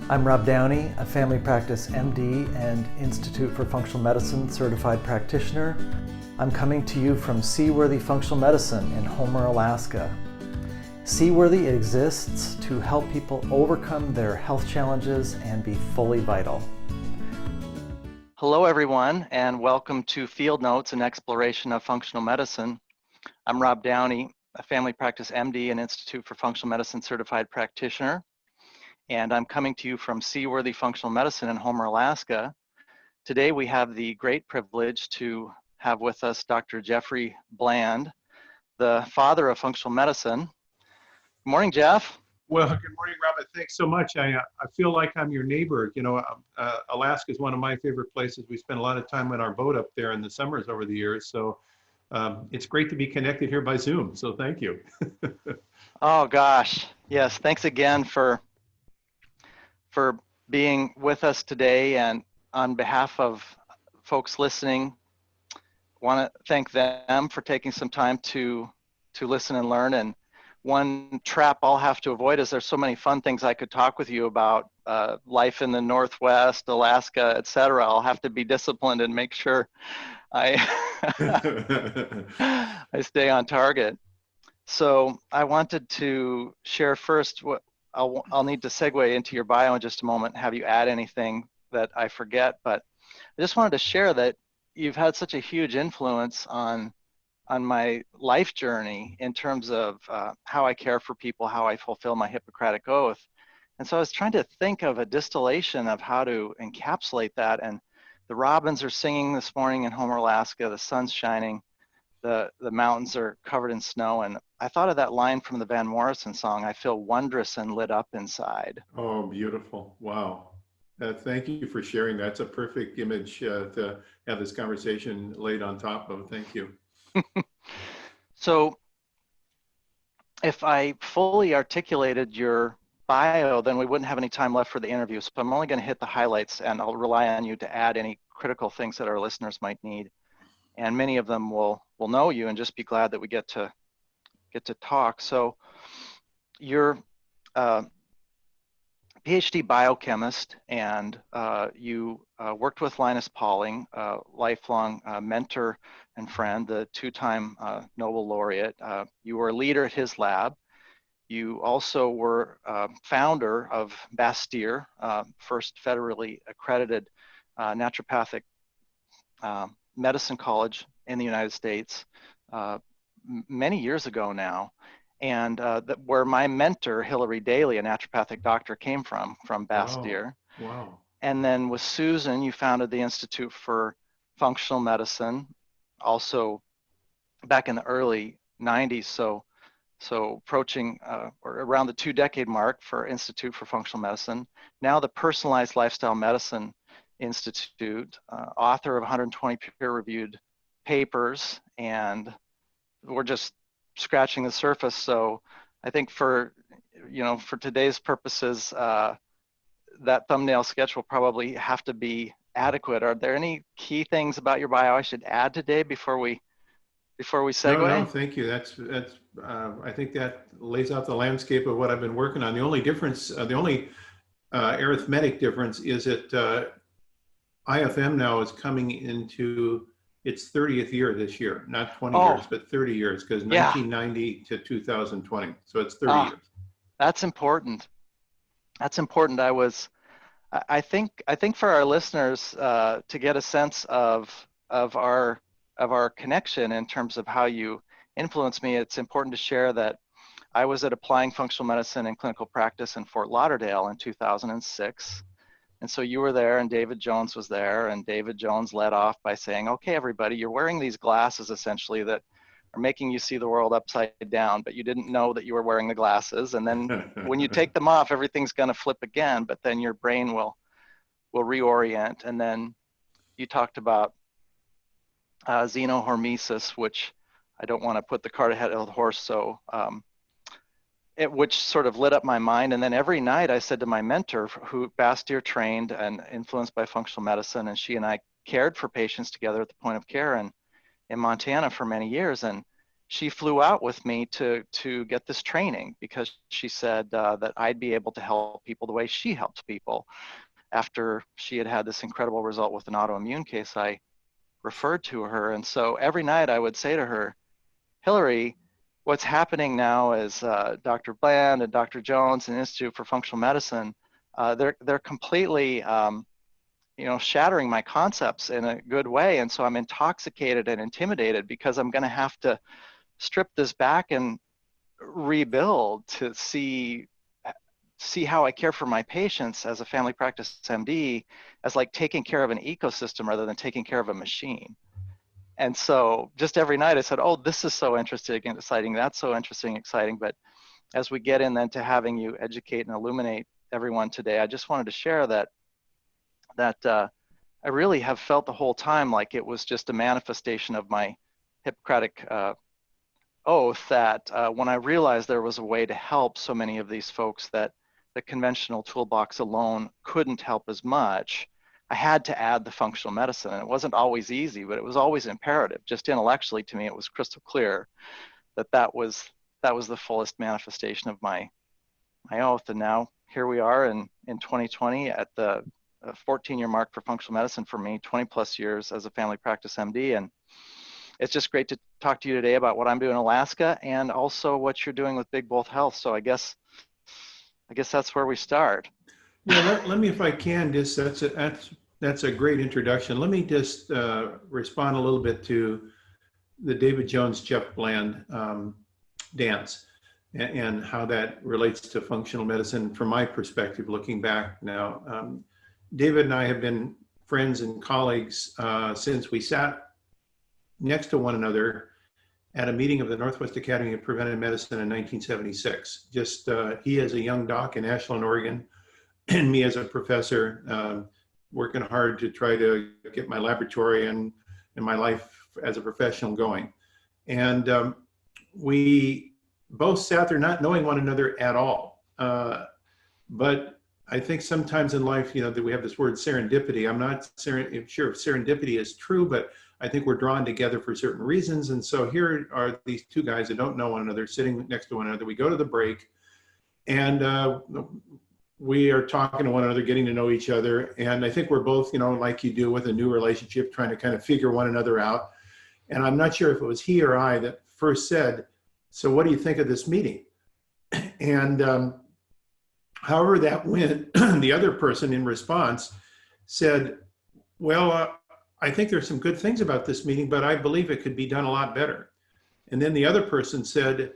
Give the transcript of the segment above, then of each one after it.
I'm Rob Downey, a family practice MD and Institute for Functional Medicine certified practitioner. I'm coming to you from Seaworthy Functional Medicine in Homer, Alaska. Seaworthy exists to help people overcome their health challenges and be fully vital. Hello everyone, and welcome to Field Notes, an exploration of functional medicine. I'm Rob Downey, a family practice MD and Institute for Functional Medicine certified practitioner. And I'm coming to you from Seaworthy Functional Medicine in Homer, Alaska. Today we have the great privilege to have with us Dr. Jeffrey Bland, the father of functional medicine. Good morning, Jeff. Well, good morning, Robert. Thanks so much. I feel like I'm your neighbor. You know, Alaska is one of my favorite places. We spend a lot of time on our boat up there in the summers over the years. So it's great to be connected here by Zoom. So thank you. Oh gosh, yes. Thanks again for being with us today, and on behalf of folks listening, I want to thank them for taking some time to listen and learn. And one trap I'll have to avoid is there's so many fun things I could talk with you about, life in the Northwest, Alaska, etc. I'll have to be disciplined and make sure I I stay on target. So I wanted to share first what I'll need to segue into your bio in just a moment, have you add anything that I forget, but I just wanted to share that you've had such a huge influence on my life journey in terms of how I care for people, how I fulfill my Hippocratic Oath. And so I was trying to think of a distillation of how to encapsulate that. And the robins are singing this morning in Homer, Alaska, the sun's shining, the mountains are covered in snow. And I thought of that line from the Van Morrison song, I feel wondrous and lit up inside. Oh, beautiful. Wow. Thank you for sharing. That's a perfect image to have this conversation laid on top of. Thank you. So if I fully articulated your bio, then we wouldn't have any time left for the interview. So I'm only going to hit the highlights, and I'll rely on you to add any critical things that our listeners might need. And many of them will know you and just be glad that we get to talk. So you're a PhD biochemist, and you worked with Linus Pauling, a lifelong mentor and friend, the two-time Nobel laureate. You were a leader at his lab. You also were founder of Bastyr, first federally accredited naturopathic medicine college in the United States many years ago now, and where my mentor, Hilary Daly, a naturopathic doctor, came from Bastyr. Wow. And then with Susan, you founded the Institute for Functional Medicine, also back in the early 90s, so approaching or around the 2-decade mark for Institute for Functional Medicine. Now the Personalized Lifestyle Medicine Institute, author of 120 peer-reviewed papers, and we're just scratching the surface. So I think for today's purposes, that thumbnail sketch will probably have to be adequate. Are there any key things about your bio I should add today before we segue? No, thank you. That's I think that lays out the landscape of what I've been working on. The only difference, the only arithmetic difference is that IFM now is coming into its 30th year this year, not 20 years, but 30 years, because 1990 to 2020. So it's 30 years. That's important. That's important. I think for our listeners to get a sense of our connection in terms of how you influenced me, it's important to share that I was at Applying Functional Medicine and Clinical Practice in Fort Lauderdale in 2006. And so you were there, and David Jones was there, and David Jones led off by saying, okay, everybody, you're wearing these glasses essentially that are making you see the world upside down, but you didn't know that you were wearing the glasses. And then when you take them off, everything's going to flip again, but then your brain will reorient. And then you talked about xenohormesis, which I don't want to put the cart ahead of the horse, so which sort of lit up my mind. And then every night I said to my mentor, who Bastyr trained and influenced by functional medicine, and she and I cared for patients together at the point of care in Montana for many years. And she flew out with me to get this training because she said that I'd be able to help people the way she helped people. After she had had this incredible result with an autoimmune case, I referred to her. And so every night I would say to her, Hillary, what's happening now is Dr. Bland and Dr. Jones and Institute for Functional Medicine, they're completely shattering my concepts in a good way. And so I'm intoxicated and intimidated because I'm going to have to strip this back and rebuild to see how I care for my patients as a family practice MD, as like taking care of an ecosystem rather than taking care of a machine. And so just every night I said, oh, this is so interesting and exciting. That's so interesting and exciting. But as we get in then to having you educate and illuminate everyone today, I just wanted to share that I really have felt the whole time like it was just a manifestation of my Hippocratic oath that when I realized there was a way to help so many of these folks that the conventional toolbox alone couldn't help as much, I had to add the functional medicine. And it wasn't always easy, but it was always imperative. Just intellectually, to me, it was crystal clear that that was the fullest manifestation of my oath. And now here we are in 2020 at the 14-year mark for functional medicine for me, 20 plus years as a family practice MD. And it's just great to talk to you today about what I'm doing in Alaska and also what you're doing with Big Bolt Health. So I guess that's where we start. Yeah, let me, if I can, just that's a great introduction. Let me just respond a little bit to the David Jones, Jeff Bland dance and how that relates to functional medicine from my perspective, looking back now. David and I have been friends and colleagues since we sat next to one another at a meeting of the Northwest Academy of Preventive Medicine in 1976. Just he as a young doc in Ashland, Oregon, and me as a professor, working hard to try to get my laboratory and my life as a professional going. And we both sat there not knowing one another at all. But I think sometimes in life, that we have this word serendipity. I'm not sure if serendipity is true, but I think we're drawn together for certain reasons. And so here are these two guys that don't know one another sitting next to one another. We go to the break and we are talking to one another, getting to know each other. And I think we're both, like you do with a new relationship, trying to kind of figure one another out. And I'm not sure if it was he or I that first said, so what do you think of this meeting? And however that went, the other person in response said, well, I think there's some good things about this meeting, but I believe it could be done a lot better. And then the other person said,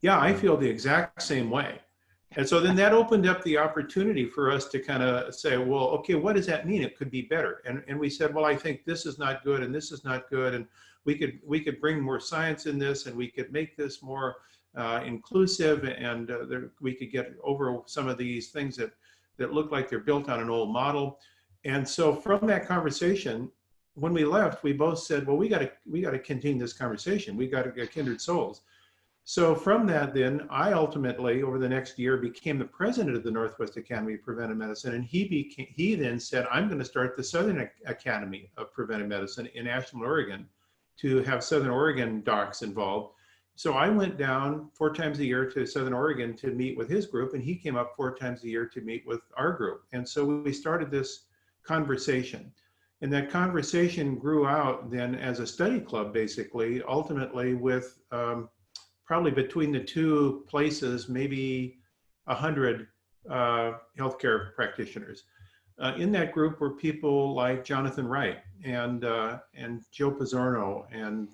yeah, I feel the exact same way. And so then that opened up the opportunity for us to kind of say, well, okay, what does that mean? It could be better. And we said, well, I think this is not good and this is not good. And we could bring more science in this and we could make this more inclusive, and we could get over some of these things that look like they're built on an old model. And so from that conversation, when we left, we both said, well, we got to continue this conversation. We got to get kindred souls. So from that, then I ultimately, over the next year, became the president of the Northwest Academy of Preventive Medicine, and he then said, I'm going to start the Southern Academy of Preventive Medicine in Ashland, Oregon, to have Southern Oregon docs involved. So I went down 4 times a year to Southern Oregon to meet with his group, and he came up 4 times a year to meet with our group. And so we started this conversation. And that conversation grew out then as a study club, basically, ultimately with probably between the two places, maybe 100 healthcare practitioners. In that group were people like Jonathan Wright and Joe Pizzorno, and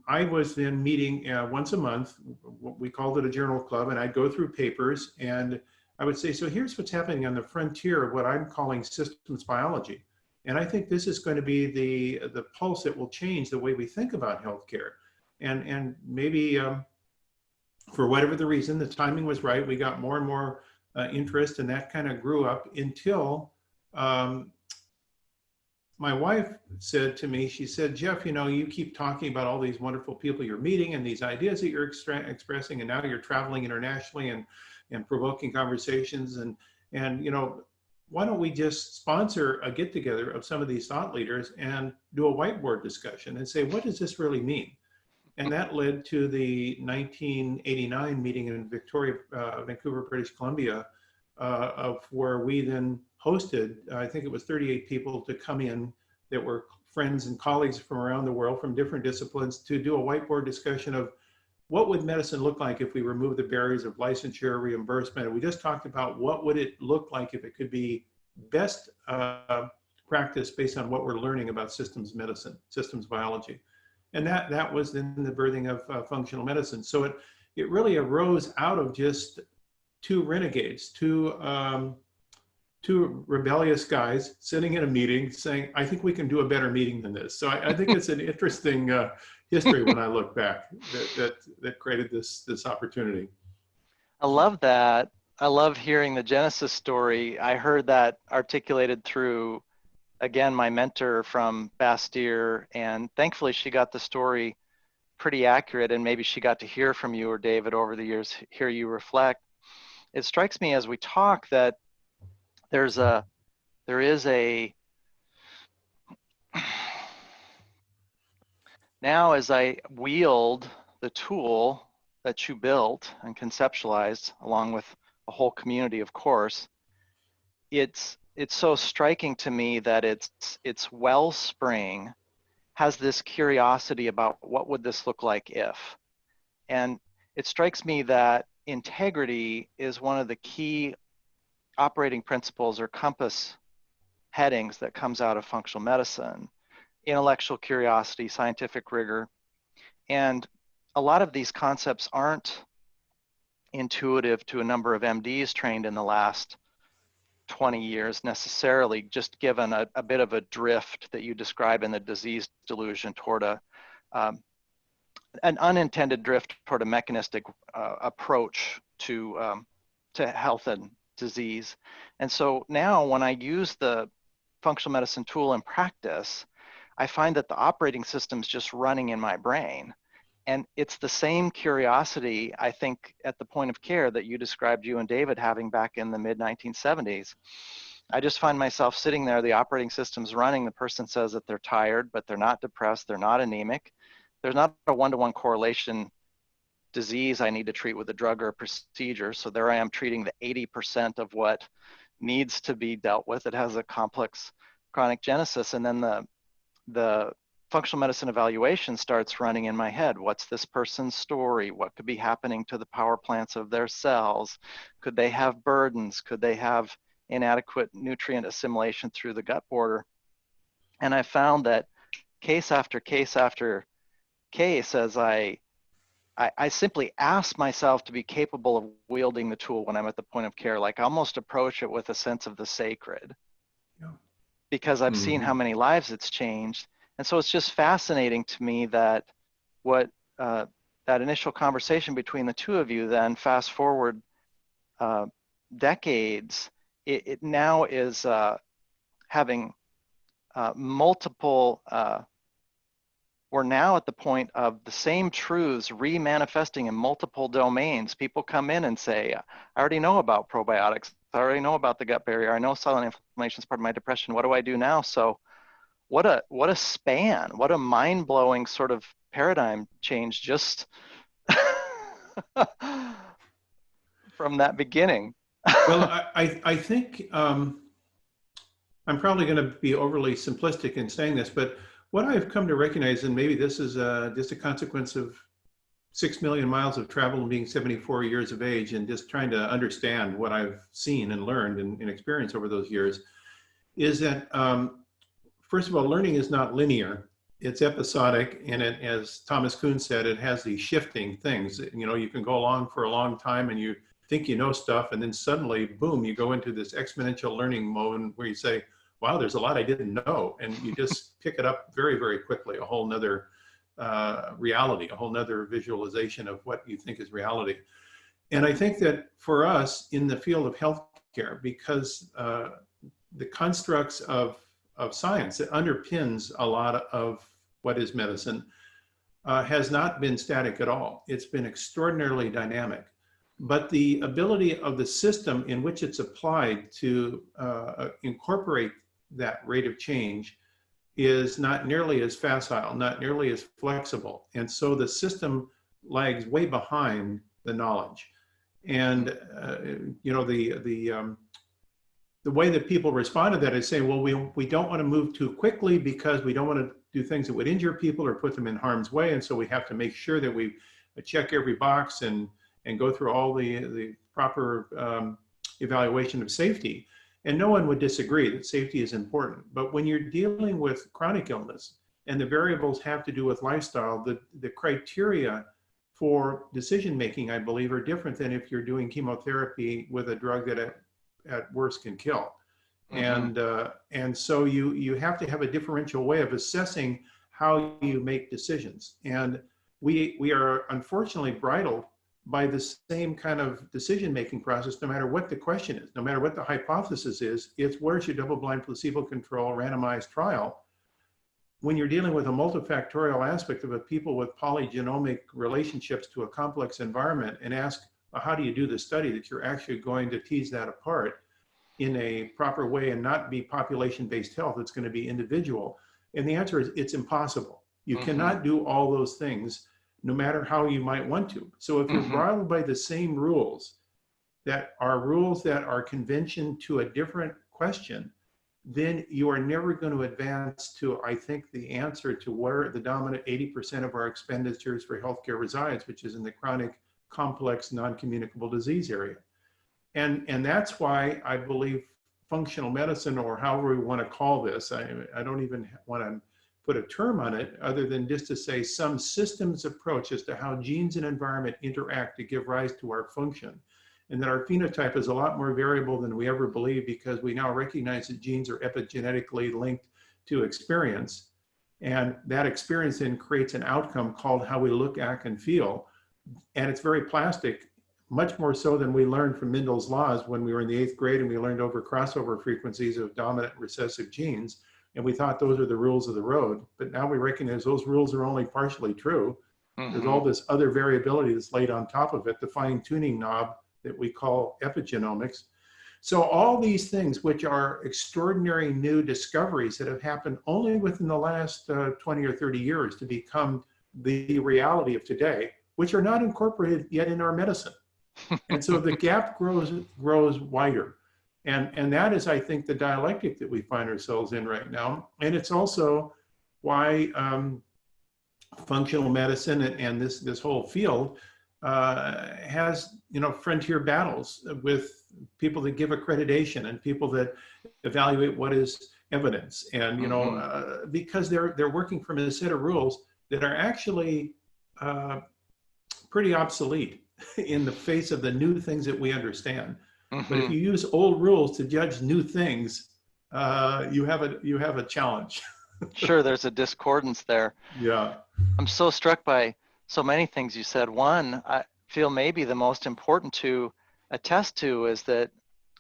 I was then meeting once a month. We called it a journal club, and I'd go through papers and I would say, so here's what's happening on the frontier of what I'm calling systems biology. And I think this is going to be the pulse that will change the way we think about healthcare. And maybe for whatever the reason, the timing was right. We got more and more interest, and that kind of grew up until my wife said to me, she said, Jeff, you keep talking about all these wonderful people you're meeting and these ideas that you're expressing, and now you're traveling internationally and provoking conversations. And why don't we just sponsor a get together of some of these thought leaders and do a whiteboard discussion and say, what does this really mean? And that led to the 1989 meeting in Victoria, Vancouver, British Columbia, of where we then hosted, I think it was 38 people to come in that were friends and colleagues from around the world from different disciplines to do a whiteboard discussion of what would medicine look like if we remove the barriers of licensure, reimbursement. And we just talked about what would it look like if it could be best practice based on what we're learning about systems medicine, systems biology. And that was then the birthing of functional medicine. So it really arose out of just two renegades, two rebellious guys sitting in a meeting saying, I think we can do a better meeting than this. So I think it's an interesting history when I look back that created this opportunity. I love that. I love hearing the Genesis story. I heard that articulated through, again, my mentor from Bastyr, and thankfully she got the story pretty accurate, and maybe she got to hear from you or David over the years, hear you reflect. It strikes me as we talk that there is a now as I wield the tool that you built and conceptualized along with a whole community, of course, it's so striking to me that its wellspring has this curiosity about what would this look like if. And it strikes me that integrity is one of the key operating principles or compass headings that comes out of functional medicine. Intellectual curiosity, scientific rigor. And a lot of these concepts aren't intuitive to a number of MDs trained in the last 20 years necessarily, just given a bit of a drift that you describe in the disease delusion toward an unintended drift toward a mechanistic approach to health and disease. And so now when I use the functional medicine tool in practice, I find that the operating system's just running in my brain. And it's the same curiosity, I think, at the point of care that you described you and David having back in the mid-1970s. I just find myself sitting there, the operating system's running, the person says that they're tired, but they're not depressed, they're not anemic. There's not a one-to-one correlation disease I need to treat with a drug or a procedure. So there I am treating the 80% of what needs to be dealt with. It has a complex chronic genesis. And then the functional medicine evaluation starts running in my head. What's this person's story? What could be happening to the power plants of their cells? Could they have burdens? Could they have inadequate nutrient assimilation through the gut border? And I found that case after case after case, as I simply ask myself to be capable of wielding the tool when I'm at the point of care, like almost approach it with a sense of the sacred. Yeah. Because I've seen how many lives it's changed. And so it's just fascinating to me that what that initial conversation between the two of you, then fast forward decades, it now is having multiple, we're now at the point of the same truths re-manifesting in multiple domains. People come in and say, I already know about probiotics. I already know about the gut barrier. I know silent inflammation is part of my depression. What do I do now? So what a span, what a mind-blowing sort of paradigm change just from that beginning. Well, I think I'm probably going to be overly simplistic in saying this, but what I've come to recognize, and maybe this is just a consequence of 6 million miles of travel and being 74 years of age and just trying to understand what I've seen and learned and experienced over those years, is that first of all, learning is not linear. It's episodic, and it, as Thomas Kuhn said, it has these shifting things. You know, you can go along for a long time and you think you know stuff, and then suddenly, boom, you go into this exponential learning mode where you say, wow, there's a lot I didn't know. And you just pick it up very, very quickly, a whole nother reality, a whole nother visualization of what you think is reality. And I think that for us in the field of healthcare, because the constructs of science that underpins a lot of what is medicine has not been static at all. It's been extraordinarily dynamic. but the ability of the system in which it's applied to incorporate that rate of change is not nearly as facile, not nearly as flexible. And so the system lags way behind the knowledge. And the way that people respond to that is saying, well, we don't want to move too quickly because we don't want to do things that would injure people or put them in harm's way. And so we have to make sure that we check every box and go through all the proper evaluation of safety. And no one would disagree that safety is important. But when you're dealing with chronic illness and the variables have to do with lifestyle, the criteria for decision making, I believe, are different than if you're doing chemotherapy with a drug that at worst can kill. Mm-hmm. And so you have to have a differential way of assessing how you make decisions. And we are unfortunately bridled by the same kind of decision-making process, no matter what the question is, no matter what the hypothesis is. It's where's your double-blind, placebo-controlled, randomized trial? When you're dealing with a multifactorial aspect of a people with polygenomic relationships to a complex environment, and ask, well, how do you do the study that you're actually going to tease that apart in a proper way and not be population-based health? It's going to be individual. And the answer is it's impossible. You mm-hmm. cannot do all those things, no matter how you might want to. So if you're mm-hmm. bridled by the same rules that are convention to a different question, then you are never going to advance to, I think, the answer to where the dominant 80% of our expenditures for healthcare resides, which is in the chronic, complex, non-communicable disease area. And that's why I believe functional medicine, or however we want to call this, I don't even want to put a term on it other than just to say some systems approach as to how genes and environment interact to give rise to our function. And that our phenotype is a lot more variable than we ever believed, because we now recognize that genes are epigenetically linked to experience. And that experience then creates an outcome called how we look, act, and feel. And it's very plastic, much more so than we learned from Mendel's laws when we were in the 8th grade and we learned over crossover frequencies of dominant and recessive genes. And we thought those are the rules of the road. But now we recognize those rules are only partially true. Mm-hmm. There's all this other variability that's laid on top of it, the fine-tuning knob that we call epigenomics. So all these things, which are extraordinary new discoveries that have happened only within the last 20 or 30 years to become the reality of today, which are not incorporated yet in our medicine. And so the gap grows wider. And that is, I think, the dialectic that we find ourselves in right now. And it's also why functional medicine and this whole field has, frontier battles with people that give accreditation and people that evaluate what is evidence. And, mm-hmm. Because they're working from a set of rules that are actually pretty obsolete in the face of the new things that we understand. Mm-hmm. But if you use old rules to judge new things, you have a challenge. Sure, there's a discordance there. Yeah. I'm so struck by so many things you said. One, I feel maybe the most important to attest to is that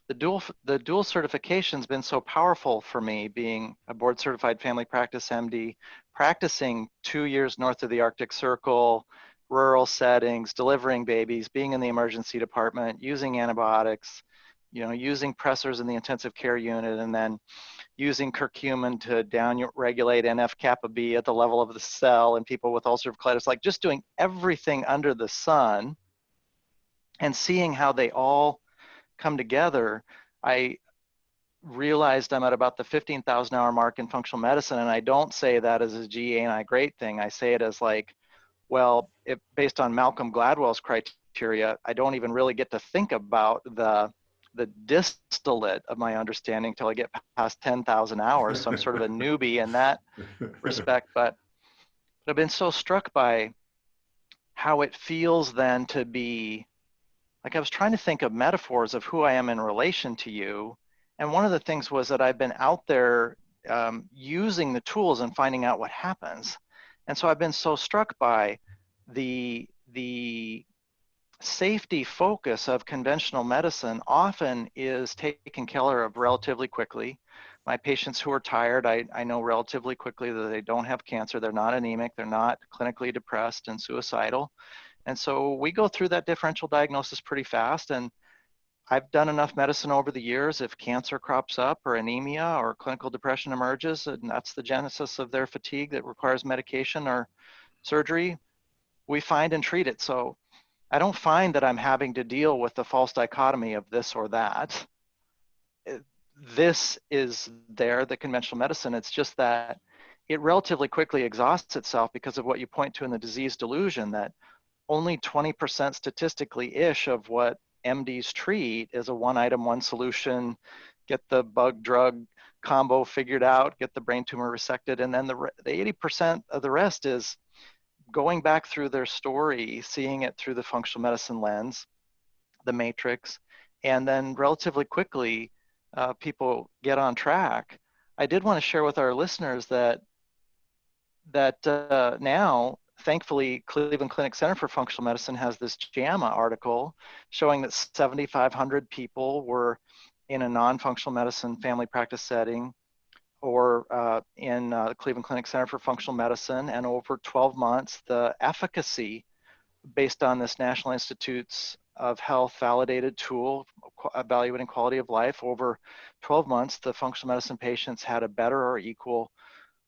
the dual certification's been so powerful for me, being a board certified family practice MD, practicing 2 years north of the Arctic Circle, rural settings, delivering babies, being in the emergency department, using antibiotics, using pressors in the intensive care unit, and then using curcumin to down-regulate NF-kappa B at the level of the cell in people with ulcerative colitis, like just doing everything under the sun and seeing how they all come together. I realized I'm at about the 15,000 hour mark in functional medicine, and I don't say that as a gee, ain't I great thing. I say it as like, well, based on Malcolm Gladwell's criteria, I don't even really get to think about the distillate of my understanding till I get past 10,000 hours. So I'm sort of a newbie in that respect, but I've been so struck by how it feels then to be, like I was trying to think of metaphors of who I am in relation to you. And one of the things was that I've been out there using the tools and finding out what happens. And so I've been so struck by the safety focus of conventional medicine often is taken care of relatively quickly. My patients who are tired, I know relatively quickly that they don't have cancer, they're not anemic, they're not clinically depressed and suicidal. And so we go through that differential diagnosis pretty fast. And I've done enough medicine over the years. If cancer crops up or anemia or clinical depression emerges, and that's the genesis of their fatigue that requires medication or surgery, we find and treat it. So I don't find that I'm having to deal with the false dichotomy of this or that. This is the conventional medicine. It's just that it relatively quickly exhausts itself because of what you point to in the disease delusion, that only 20% statistically-ish of what MDs treat is a one item, one solution, get the bug drug combo figured out, get the brain tumor resected. And then the 80% of the rest is going back through their story, seeing it through the functional medicine lens, the matrix, and then relatively quickly, people get on track. I did want to share with our listeners that now, thankfully, Cleveland Clinic Center for Functional Medicine has this JAMA article showing that 7,500 people were in a non-functional medicine family practice setting or in the Cleveland Clinic Center for Functional Medicine, and over 12 months, the efficacy based on this National Institutes of Health validated tool evaluating quality of life, over 12 months, the functional medicine patients had a better or equal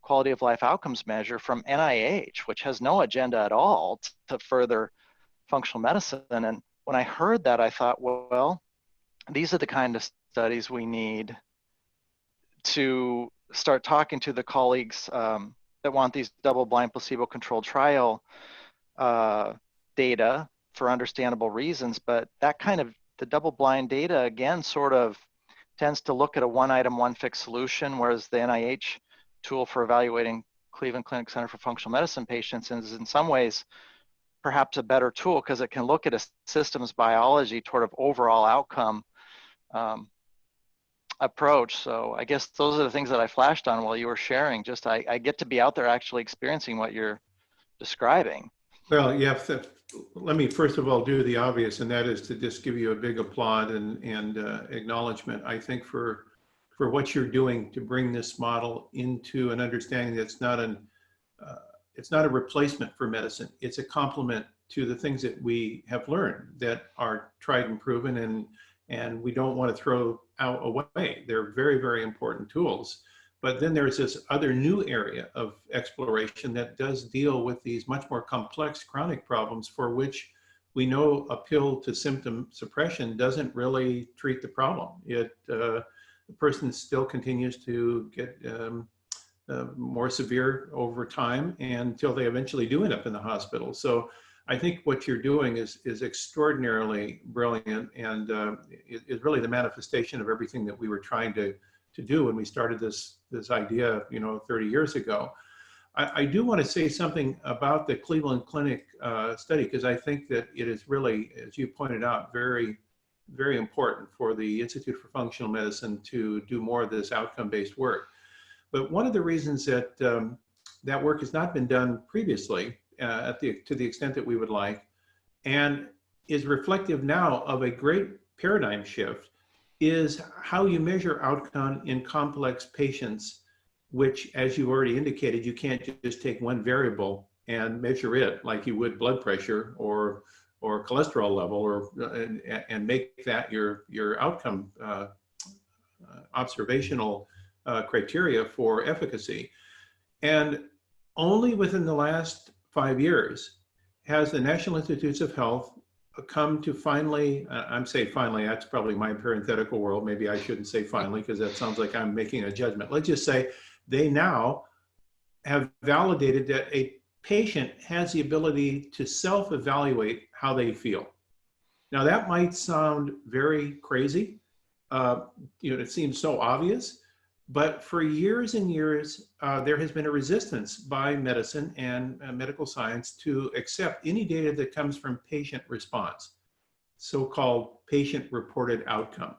quality of life outcomes measure from NIH, which has no agenda at all to further functional medicine. And when I heard that, I thought, well, these are the kind of studies we need to start talking to the colleagues that want these double-blind placebo-controlled trial data for understandable reasons. But that kind of, the double-blind data, again, sort of tends to look at a one-item, one-fixed solution, whereas the NIH tool for evaluating Cleveland Clinic Center for Functional Medicine patients is in some ways perhaps a better tool because it can look at a systems biology toward of overall outcome approach. So I guess those are the things that I flashed on while you were sharing. Just I get to be out there actually experiencing what you're describing. Well, yeah, let me first of all do the obvious, and that is to just give you a big applaud and acknowledgement. I think for what you're doing to bring this model into an understanding that's not it's not a replacement for medicine. It's a complement to the things that we have learned that are tried and proven, and we don't want to throw out away. They're very, very important tools. But then there's this other new area of exploration that does deal with these much more complex chronic problems for which we know a pill to symptom suppression doesn't really treat the problem. The person still continues to get more severe over time until they eventually do end up in the hospital. So I think what you're doing is extraordinarily brilliant, and is really the manifestation of everything that we were trying to do when we started this idea, 30 years ago. I do want to say something about the Cleveland Clinic study, because I think that it is really, as you pointed out, very, very important for the Institute for Functional Medicine to do more of this outcome-based work. But one of the reasons that that work has not been done previously to the extent that we would like, and is reflective now of a great paradigm shift, is how you measure outcome in complex patients, which, as you already indicated, you can't just take one variable and measure it like you would blood pressure or cholesterol level, and make that your outcome observational criteria for efficacy. And only within the last 5 years has the National Institutes of Health come to finally, I'm saying finally, that's probably my parenthetical world. Maybe I shouldn't say finally, because that sounds like I'm making a judgment. Let's just say they now have validated that a patient has the ability to self-evaluate how they feel. Now that might sound very crazy. It seems so obvious, but for years and years, there has been a resistance by medicine and medical science to accept any data that comes from patient response, so-called patient-reported outcome.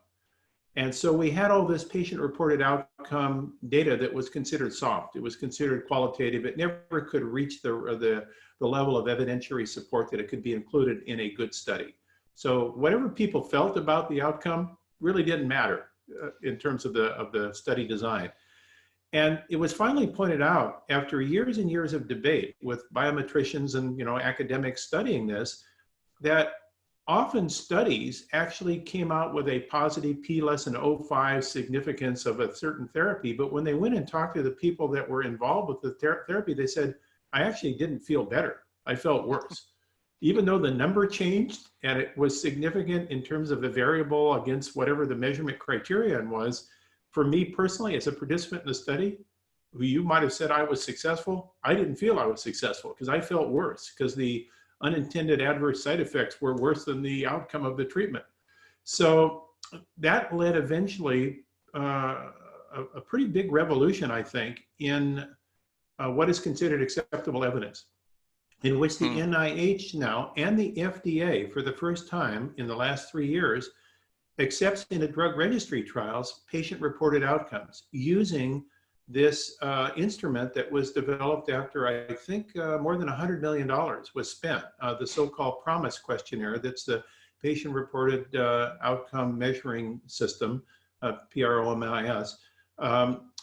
And so we had all this patient-reported outcome data that was considered soft. It was considered qualitative. It never could reach the level of evidentiary support that it could be included in a good study. So whatever people felt about the outcome really didn't matter in terms of the study design. And it was finally pointed out after years and years of debate with biometricians and academics studying this, that often studies actually came out with a positive p less than 0.05 significance of a certain therapy. But when they went and talked to the people that were involved with the therapy, they said, I actually didn't feel better. I felt worse. Even though the number changed and it was significant in terms of the variable against whatever the measurement criterion was, for me personally, as a participant in the study, who you might have said I was successful, I didn't feel I was successful because I felt worse because the unintended adverse side effects were worse than the outcome of the treatment. So that led eventually a pretty big revolution, I think, in what is considered acceptable evidence, in which the NIH now and the FDA, for the first time in the last 3 years, accepts into drug registry trials patient-reported outcomes using this instrument that was developed after, I think, more than $100 million was spent, the so-called PROMIS questionnaire. That's the patient-reported outcome measuring system, PROMIS.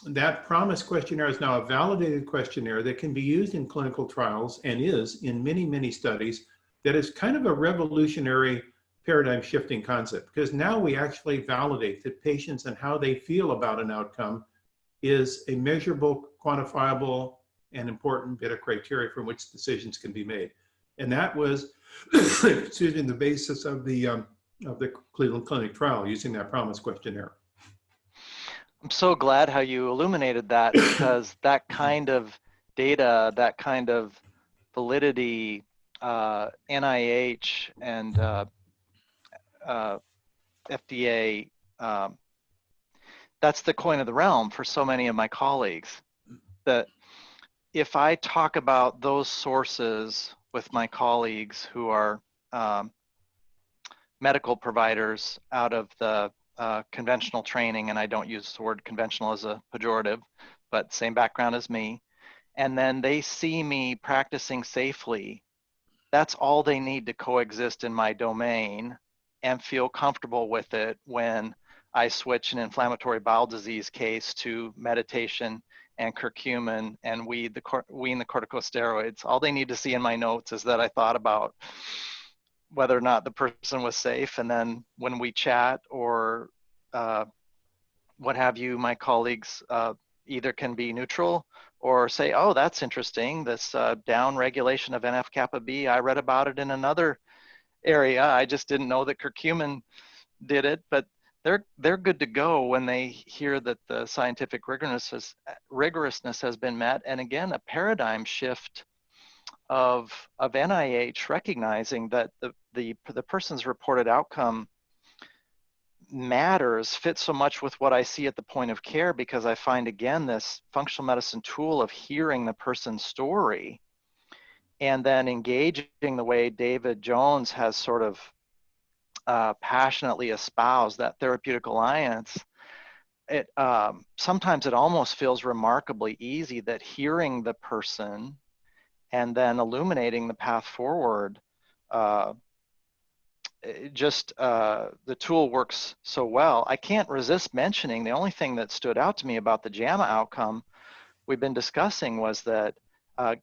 That PROMIS questionnaire is now a validated questionnaire that can be used in clinical trials and is in many, many studies. That is kind of a revolutionary paradigm shifting concept, because now we actually validate that patients and how they feel about an outcome is a measurable, quantifiable, and important bit of criteria from which decisions can be made. And that was, excuse me, the basis of the Cleveland Clinic trial using that PROMIS questionnaire. I'm so glad how you illuminated that, because that kind of data, that kind of validity, NIH and FDA, that's the coin of the realm for so many of my colleagues. That if I talk about those sources with my colleagues who are medical providers out of the conventional training, and I don't use the word conventional as a pejorative, but same background as me, and then they see me practicing safely, that's all they need to coexist in my domain and feel comfortable with it when I switch an inflammatory bowel disease case to meditation and curcumin and wean the corticosteroids. All they need to see in my notes is that I thought about whether or not the person was safe. And then when we chat or what have you, my colleagues either can be neutral or say, oh, that's interesting, this down regulation of NF-kappa B, I read about it in another area. I just didn't know that curcumin did it, but they're good to go when they hear that the scientific rigorousness has been met. And again, a paradigm shift of NIH recognizing that the person's reported outcome matters, fits so much with what I see at the point of care, because I find, again, this functional medicine tool of hearing the person's story and then engaging the way David Jones has sort of passionately espoused, that therapeutic alliance. It sometimes it almost feels remarkably easy that hearing the person and then illuminating the path forward, the tool works so well. I can't resist mentioning the only thing that stood out to me about the JAMA outcome we've been discussing was that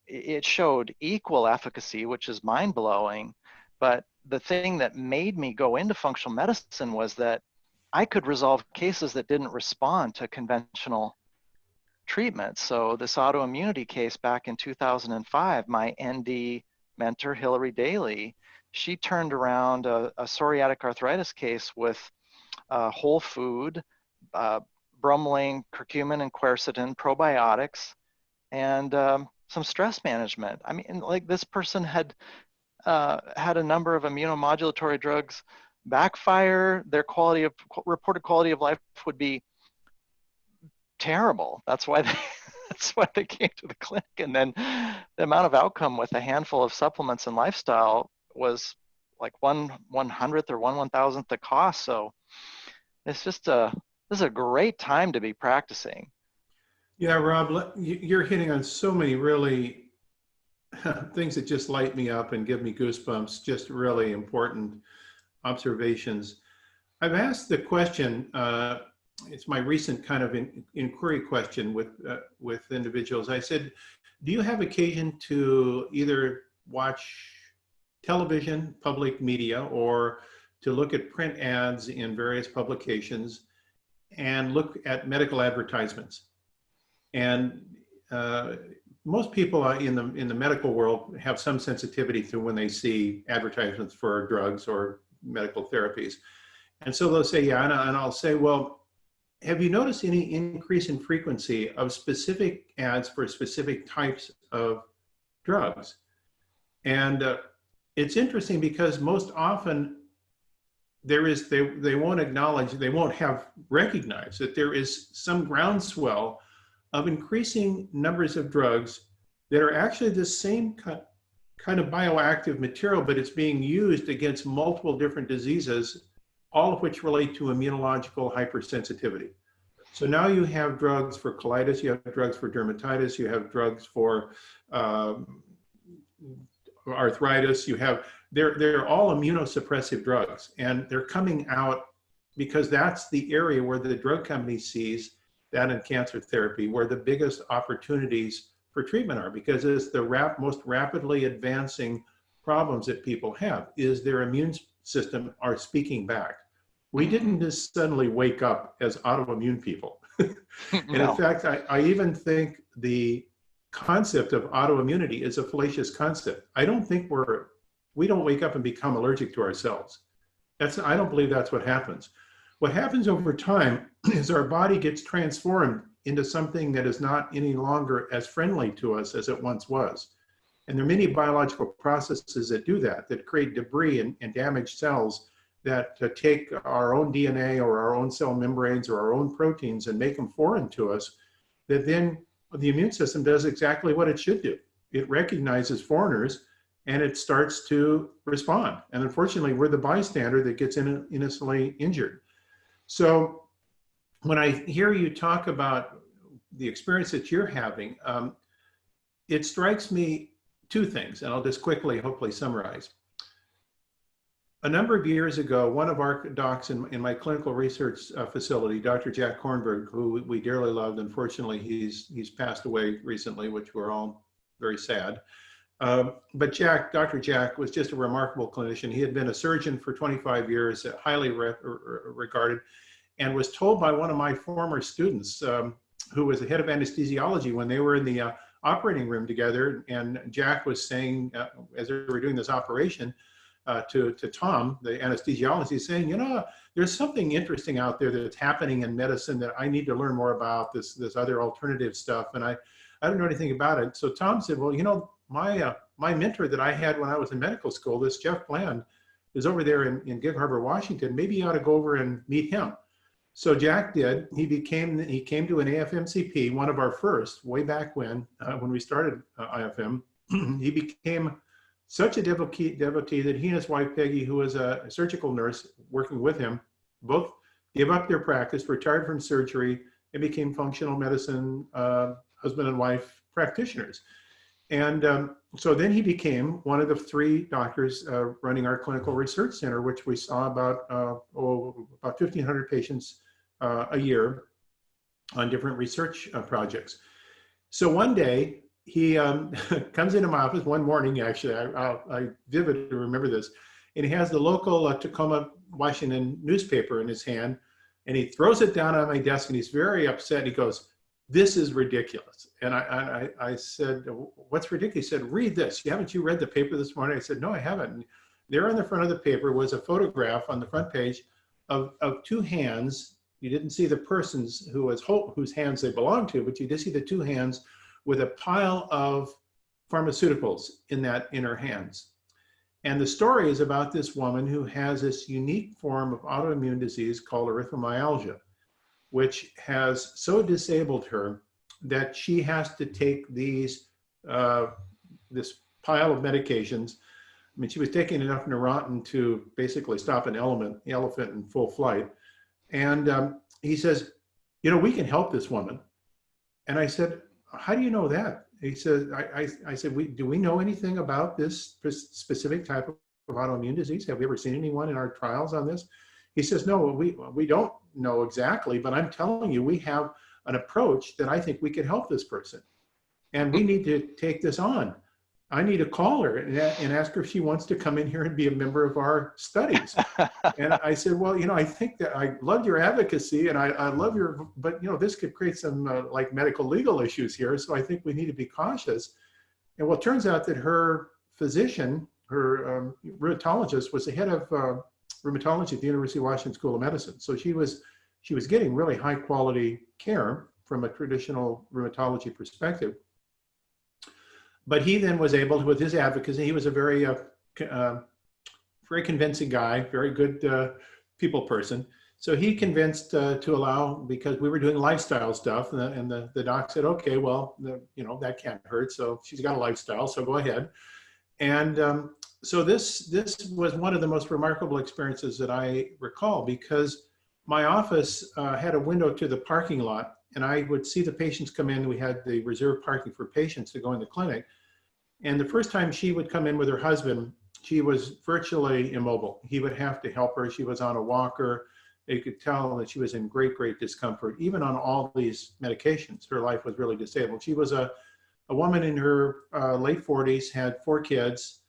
it showed equal efficacy, which is mind-blowing. But the thing that made me go into functional medicine was that I could resolve cases that didn't respond to conventional treatment. So this autoimmunity case back in 2005, my ND mentor, Hillary Daly, she turned around a psoriatic arthritis case with whole food, bromelain, curcumin, and quercetin, probiotics, and some stress management. I mean, like, this person had had a number of immunomodulatory drugs backfire. Their reported quality of life would be terrible. That's why they came to the clinic. And then the amount of outcome with a handful of supplements and lifestyle was like 1/100th or 1/1000th the cost. So it's just this is a great time to be practicing. Yeah, Rob, you're hitting on so many really things that just light me up and give me goosebumps, just really important observations. I've asked the question, it's my recent kind of inquiry question with individuals. I said, do you have occasion to either watch television, public media, or to look at print ads in various publications and look at medical advertisements? And most people in the medical world have some sensitivity to when they see advertisements for drugs or medical therapies. And so they'll say, yeah, and I'll say, well, have you noticed any increase in frequency of specific ads for specific types of drugs? And it's interesting because most often they won't acknowledge, they won't have recognized that there is some groundswell of increasing numbers of drugs that are actually the same kind of bioactive material, but it's being used against multiple different diseases, all of which relate to immunological hypersensitivity. So now you have drugs for colitis, you have drugs for dermatitis, you have drugs for arthritis, they're all immunosuppressive drugs, and they're coming out because that's the area where the drug company sees that in cancer therapy, where the biggest opportunities for treatment are, because it's the most rapidly advancing problems that people have is their immune system are speaking back. We didn't just suddenly wake up as autoimmune people. And No. in fact, I even think the concept of autoimmunity is a fallacious concept. I don't think we don't wake up and become allergic to ourselves. I don't believe that's what happens. What happens over time is our body gets transformed into something that is not any longer as friendly to us as it once was. And there are many biological processes that do that, that create debris and damaged cells that take our own DNA or our own cell membranes or our own proteins and make them foreign to us, that then the immune system does exactly what it should do. It recognizes foreigners and it starts to respond. And unfortunately, we're the bystander that gets innocently injured. So when I hear you talk about the experience that you're having, it strikes me two things, and I'll just quickly, hopefully summarize. A number of years ago, one of our docs in my clinical research facility, Dr. Jack Kornberg, who we dearly loved, unfortunately, he's passed away recently, which we're all very sad. But Dr. Jack was just a remarkable clinician. He had been a surgeon for 25 years, highly regarded, and was told by one of my former students, who was the head of anesthesiology, when they were in the operating room together, and Jack was saying, as they were doing this operation, to Tom, the anesthesiologist, saying, you know, there's something interesting out there that's happening in medicine that I need to learn more about, this other alternative stuff, and I don't know anything about it. So Tom said, well, you know, my mentor that I had when I was in medical school, this Jeff Bland, is over there in Gig Harbor, Washington. Maybe you ought to go over and meet him. So Jack did. He came to an AFMCP, one of our first, way back when we started IFM. He became such a devotee that he and his wife Peggy, who was a surgical nurse working with him, both gave up their practice, retired from surgery, and became functional medicine husband and wife practitioners. And so then he became one of the three doctors running our clinical research center, which we saw about 1,500 patients a year on different research projects. So one day he comes into my office one morning, actually, I vividly remember this, and he has the local Tacoma, Washington newspaper in his hand, and he throws it down on my desk, and he's very upset. He goes, "This is ridiculous." And I said, "What's ridiculous?" He said, "Read this. Haven't you read the paper this morning?" I said, "No, I haven't." And there on the front of the paper was a photograph on the front page of two hands. You didn't see the persons whose hands they belonged to, but you did see the two hands with a pile of pharmaceuticals in her hands. And the story is about this woman who has this unique form of autoimmune disease called erythromelalgia, which has so disabled her that she has to take this pile of medications. I mean, she was taking enough Neurontin to basically stop an elephant in full flight. And he says, "You know, we can help this woman." And I said, "How do you know that?" He says, I said, do we know anything about this specific type of autoimmune disease? Have we ever seen anyone in our trials on this? He says, no, we don't know exactly, but I'm telling you, we have an approach that I think we could help this person. And we need to take this on. I need to call her and ask her if she wants to come in here and be a member of our studies. And I said, well, I think that I love your advocacy and I love but this could create some like medical legal issues here. So I think we need to be cautious. And well, it turns out that her physician, her rheumatologist, was the head of rheumatology at the University of Washington School of Medicine. So she was getting really high quality care from a traditional rheumatology perspective. But he then was able to, with his advocacy, he was a very convincing guy, very good people person. So he convinced to allow, because we were doing lifestyle stuff, and the doc said, okay, well, that can't hurt. So she's got a lifestyle, so go ahead. And so this was one of the most remarkable experiences that I recall, because my office had a window to the parking lot, and I would see the patients come in. We had the reserved parking for patients to go in the clinic. And the first time she would come in with her husband, she was virtually immobile. He would have to help her. She was on a walker. You could tell that she was in great, great discomfort. Even on all these medications, her life was really disabled. She was a woman in her late 40s, had 4 kids,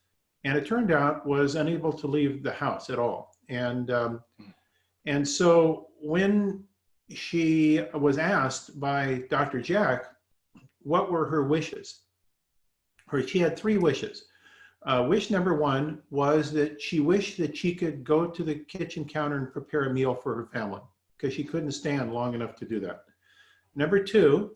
and it turned out was unable to leave the house at all. And so when she was asked by Dr. Jack, what were her wishes? She had 3 wishes. Wish number 1 was that she wished that she could go to the kitchen counter and prepare a meal for her family, because she couldn't stand long enough to do that. Number 2,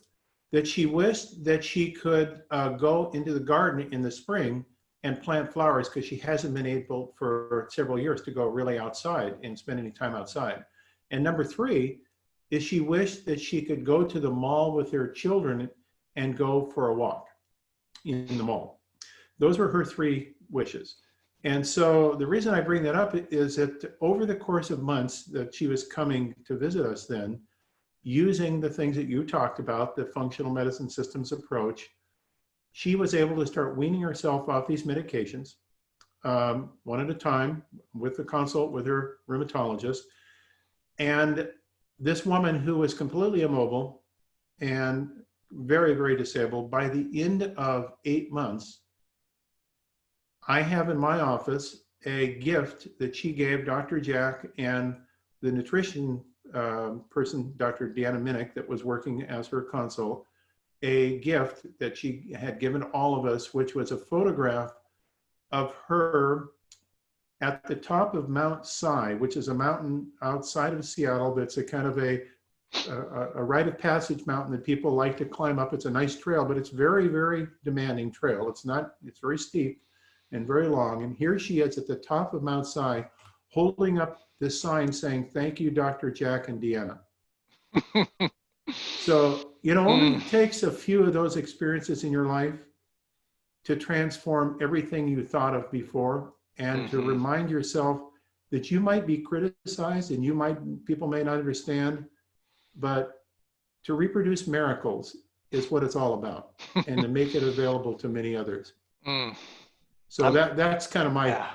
that she wished that she could go into the garden in the spring and plant flowers, because she hasn't been able for several years to go really outside and spend any time outside. And number 3 is she wished that she could go to the mall with her children and go for a walk in the mall. Those were her 3 wishes. And so the reason I bring that up is that over the course of months that she was coming to visit us then, using the things that you talked about, the functional medicine systems approach, she was able to start weaning herself off these medications, one at a time, with the consult with her rheumatologist. And this woman, who was completely immobile and very, very disabled, by the end of 8 months, I have in my office a gift that she gave Dr. Jack and the nutrition person, Dr. Deanna Minnick, that was working as her consult, a gift that she had given all of us, which was a photograph of her at the top of Mount Si, which is a mountain outside of Seattle that's a kind of a rite of passage mountain that people like to climb up. It's a nice trail, but it's very, very demanding trail. It's very steep and very long. And here she is at the top of Mount Si, holding up this sign saying, "Thank you, Dr. Jack and Deanna." So, only it takes a few of those experiences in your life to transform everything you thought of before, and to remind yourself that you might be criticized and people may not understand, but to reproduce miracles is what it's all about, and to make it available to many others. So that's kind of my... Yeah.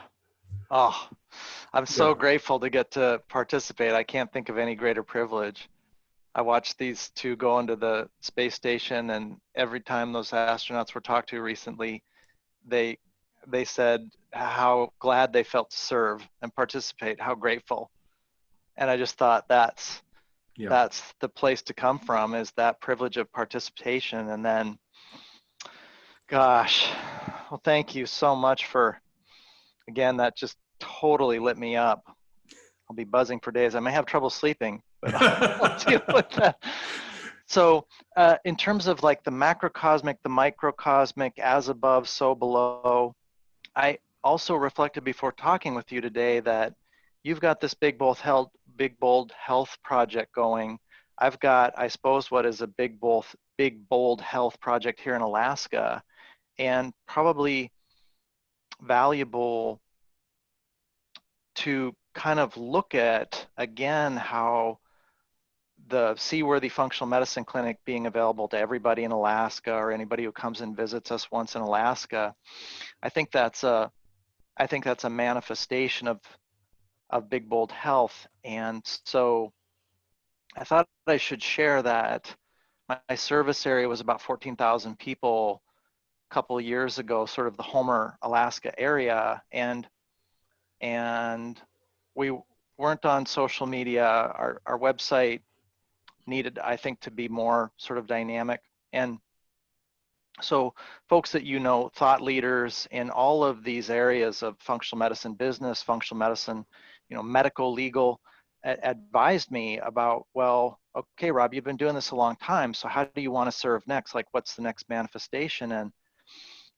Oh, I'm so grateful to get to participate. I can't think of any greater privilege. I watched these 2 go into the space station, and every time those astronauts were talked to recently, they said how glad they felt to serve and participate, how grateful. And I just thought that's the place to come from, is that privilege of participation. And then, gosh, well, thank you so much for, again, that just totally lit me up. I'll be buzzing for days. I may have trouble sleeping, but I'll deal with that. So in terms of like the macrocosmic, the microcosmic, as above, so below, I also reflected before talking with you today that you've got this big, bold health project going. I've got, I suppose, what is a big, bold health project here in Alaska, and probably valuable to kind of look at, again, how the Seaworthy Functional Medicine Clinic being available to everybody in Alaska, or anybody who comes and visits us once in Alaska, I think that's a manifestation of Big Bold Health. And so I thought I should share that my service area was about 14,000 people a couple of years ago, sort of the Homer, Alaska area. And we weren't on social media. Our website needed, I think, to be more sort of dynamic. And so folks that you know, thought leaders in all of these areas of functional medicine, business, functional medicine, medical, legal, advised me about, well, okay, Rob, you've been doing this a long time. So how do you want to serve next? Like, what's the next manifestation? And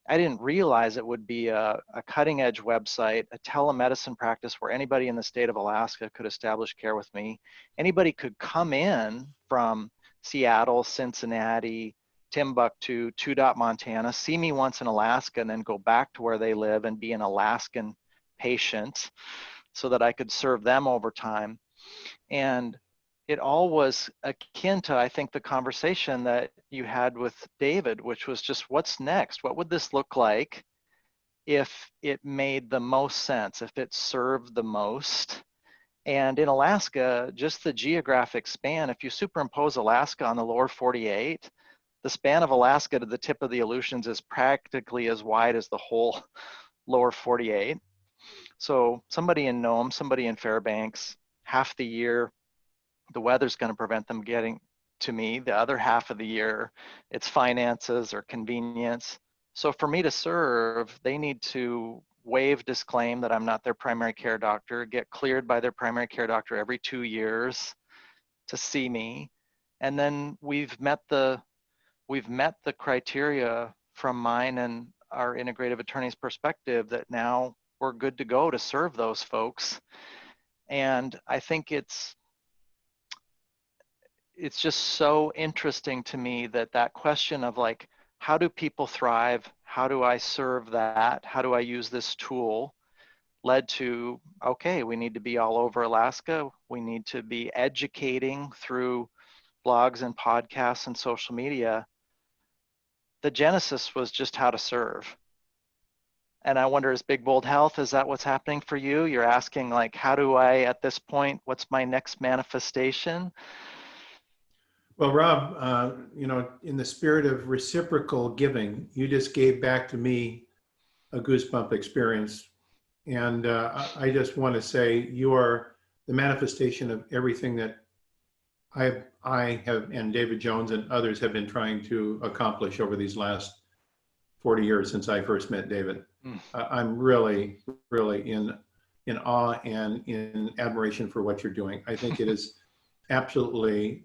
I didn't realize it would be a cutting edge website, a telemedicine practice where anybody in the state of Alaska could establish care with me. Anybody could come in from Seattle, Cincinnati, Timbuktu, Two Dot, Montana, see me once in Alaska, and then go back to where they live and be an Alaskan patient so that I could serve them over time. And it all was akin to, I think, the conversation that you had with David, which was just, what's next? What would this look like if it made the most sense, if it served the most? And in Alaska, just the geographic span, if you superimpose Alaska on the lower 48, the span of Alaska to the tip of the Aleutians is practically as wide as the whole lower 48. So somebody in Nome, somebody in Fairbanks, half the year, the weather's going to prevent them getting to me. The other half of the year, it's finances or convenience. So for me to serve, they need to waive disclaim that I'm not their primary care doctor, get cleared by their primary care doctor every 2 years to see me. And then we've met the criteria from mine and our integrative attorney's perspective that now we're good to go to serve those folks. And I think it's just so interesting to me that question of like, how do people thrive? How do I serve that? How do I use this tool? Led to, okay, we need to be all over Alaska. We need to be educating through blogs and podcasts and social media. The genesis was just how to serve. And I wonder, is Big Bold Health, is that what's happening for you? You're asking like, how do I, at this point, what's my next manifestation? Well, Rob, in the spirit of reciprocal giving, you just gave back to me a goosebump experience. And I just want to say you are the manifestation of everything that I have, and David Jones and others have been trying to accomplish over these last 40 years since I first met David. I'm really, really in awe and in admiration for what you're doing. I think it is absolutely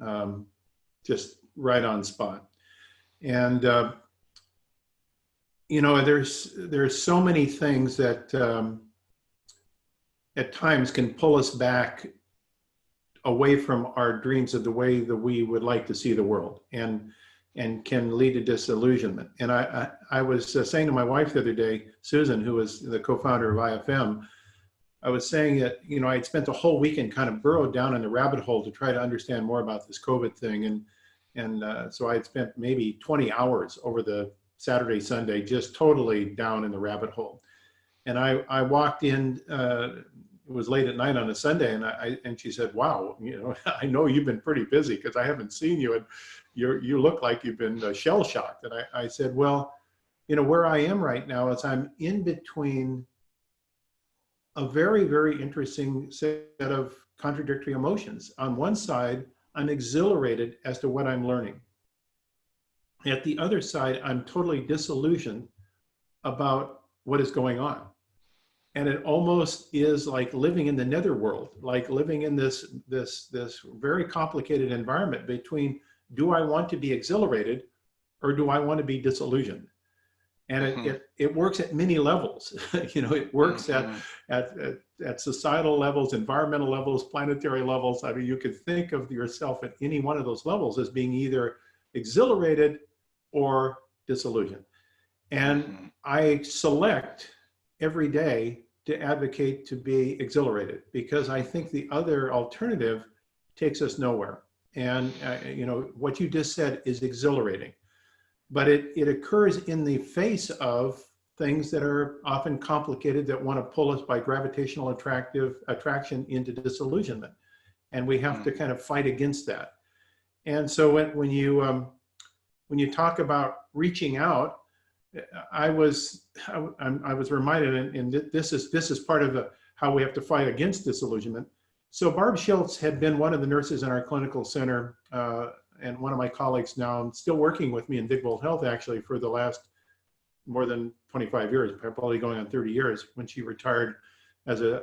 just right on spot. And there's so many things that at times can pull us back away from our dreams of the way that we would like to see the world, and can lead to disillusionment. And I was saying to my wife the other day, Susan, who was the co-founder of IFM, I was saying that, I had spent the whole weekend kind of burrowed down in the rabbit hole to try to understand more about this COVID thing. And so I had spent maybe 20 hours over the Saturday, Sunday, just totally down in the rabbit hole. And I walked in, it was late at night on a Sunday, and she said, wow, I know you've been pretty busy because I haven't seen you, and you look like you've been shell shocked. And I said, well, where I am right now is I'm in between a very, very interesting set of contradictory emotions. On one side, I'm exhilarated as to what I'm learning. At the other side, I'm totally disillusioned about what is going on. And it almost is like living in the netherworld, like living in this very complicated environment between, do I want to be exhilarated or do I want to be disillusioned? And it works at many levels. It works at societal levels, environmental levels, planetary levels. I mean, you could think of yourself at any one of those levels as being either exhilarated or disillusioned. And I select every day to advocate to be exhilarated, because I think the other alternative takes us nowhere. And what you just said is exhilarating, but it occurs in the face of things that are often complicated that want to pull us by gravitational attraction into disillusionment. And we have to kind of fight against that. And so when you talk about reaching out, I was reminded, and this is part of how we have to fight against disillusionment. So Barb Schultz had been one of the nurses in our clinical center, and one of my colleagues now, still working with me in Digbold Health actually for the last more than 25 years, probably going on 30 years, when she retired as a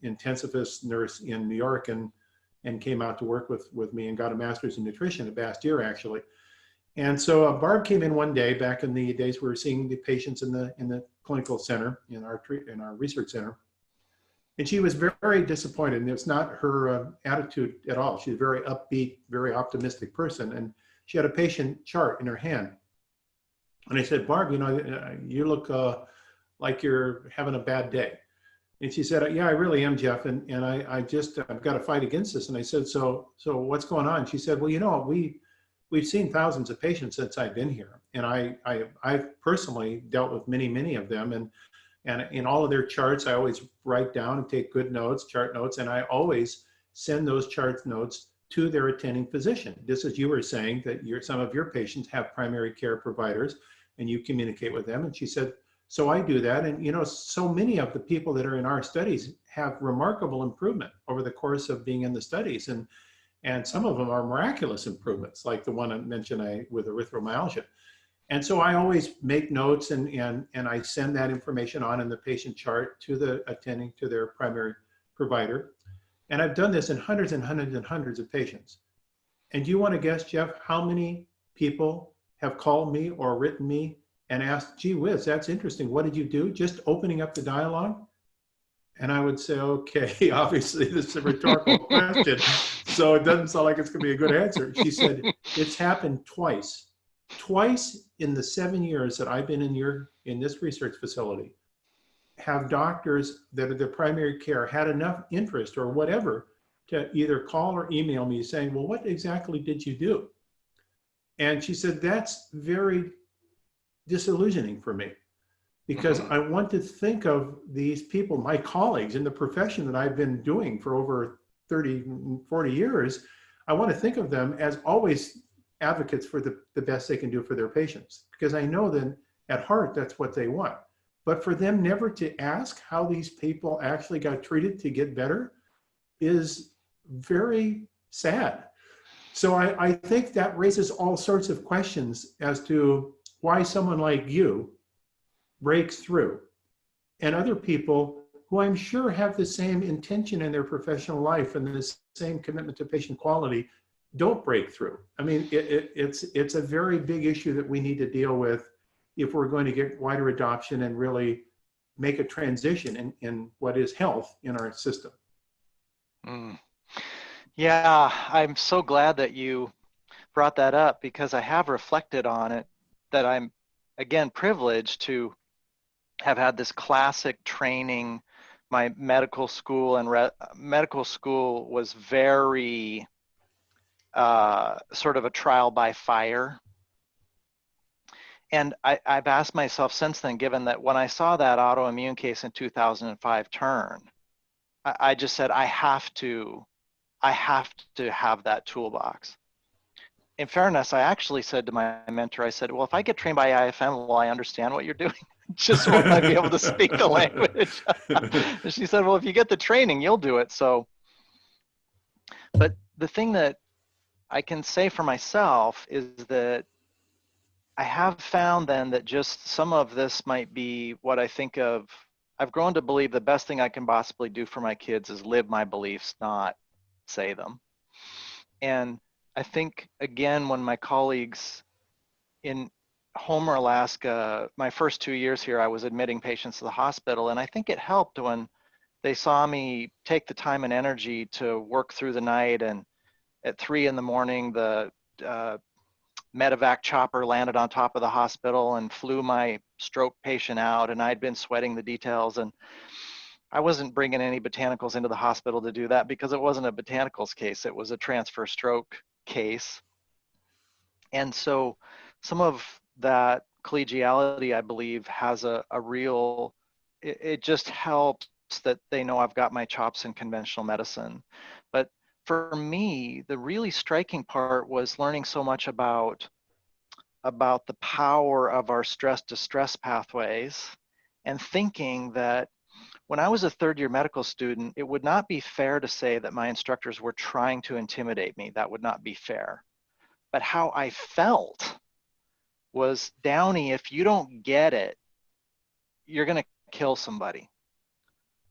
intensivist nurse in New York and came out to work with me and got a master's in nutrition at Bastyr actually. And so Barb came in one day, back in the days we were seeing the patients in the clinical center, in our research center. And she was very disappointed, and it's not her attitude at all. She's a very upbeat, very optimistic person. And she had a patient chart in her hand. And I said, Barb, you look like you're having a bad day. And she said, yeah, I really am, Jeff. And I've got to fight against this. And I said, so what's going on? She said, well, we've seen thousands of patients since I've been here. And I've personally dealt with many of them. And in all of their charts, I always write down and take good notes, chart notes, and I always send those chart notes to their attending physician. Just as you were saying that some of your patients have primary care providers and you communicate with them. And she said, so I do that. And so many of the people that are in our studies have remarkable improvement over the course of being in the studies. And some of them are miraculous improvements, like the one I mentioned with erythromyalgia. And so I always make notes and I send that information on in the patient chart to the attending to their primary provider. And I've done this in hundreds and hundreds and hundreds of patients. And do you want to guess, Jeff, how many people have called me or written me and asked, gee whiz, that's interesting. What did you do? Just opening up the dialogue? And I would say, okay, obviously this is a rhetorical question, so it doesn't sound like it's going to be a good answer. She said, it's happened twice. Twice in the 7 years that I've been in this research facility, have doctors that are the primary care had enough interest or whatever to either call or email me saying, well, what exactly did you do? And she said, that's very disillusioning for me, because I want to think of these people, my colleagues in the profession that I've been doing for over 30, 40 years. I want to think of them as always advocates for the best they can do for their patients, because I know that at heart, that's what they want. But for them never to ask how these people actually got treated to get better is very sad. So I think that raises all sorts of questions as to why someone like you breaks through, and other people who I'm sure have the same intention in their professional life and the same commitment to patient quality don't break through. I mean, it's a very big issue that we need to deal with if we're going to get wider adoption and really make a transition in what is health in our system. Yeah, I'm so glad that you brought that up, because I have reflected on it, that I'm, again, privileged to have had this classic training. My medical school was very sort of a trial by fire. And I've asked myself since then, given that when I saw that autoimmune case in 2005 turn, I just said, I have to have that toolbox. In fairness, I actually said to my mentor, I said, well, if I get trained by IFM, will I understand what you're doing? Just won't I be able to speak the language? And she said, well, if you get the training, you'll do it. So, but the thing that I can say for myself is that I have found then that just some of this might be what I think of. I've grown to believe the best thing I can possibly do for my kids is live my beliefs, not say them. And I think, again, when my colleagues in Homer, Alaska, my first 2 years here, I was admitting patients to the hospital, and I think it helped when they saw me take the time and energy to work through the night, and at 3 in the morning, the medevac chopper landed on top of the hospital and flew my stroke patient out, and I'd been sweating the details, and I wasn't bringing any botanicals into the hospital to do that, because it wasn't a botanicals case, it was a transfer stroke case. And so some of that collegiality, I believe, has a real, it just helps that they know I've got my chops in conventional medicine. But for me, the really striking part was learning so much about the power of our stress distress pathways, and thinking that when I was a third year medical student, it would not be fair to say that my instructors were trying to intimidate me. That would not be fair. But how I felt was, Downey, if you don't get it, you're going to kill somebody.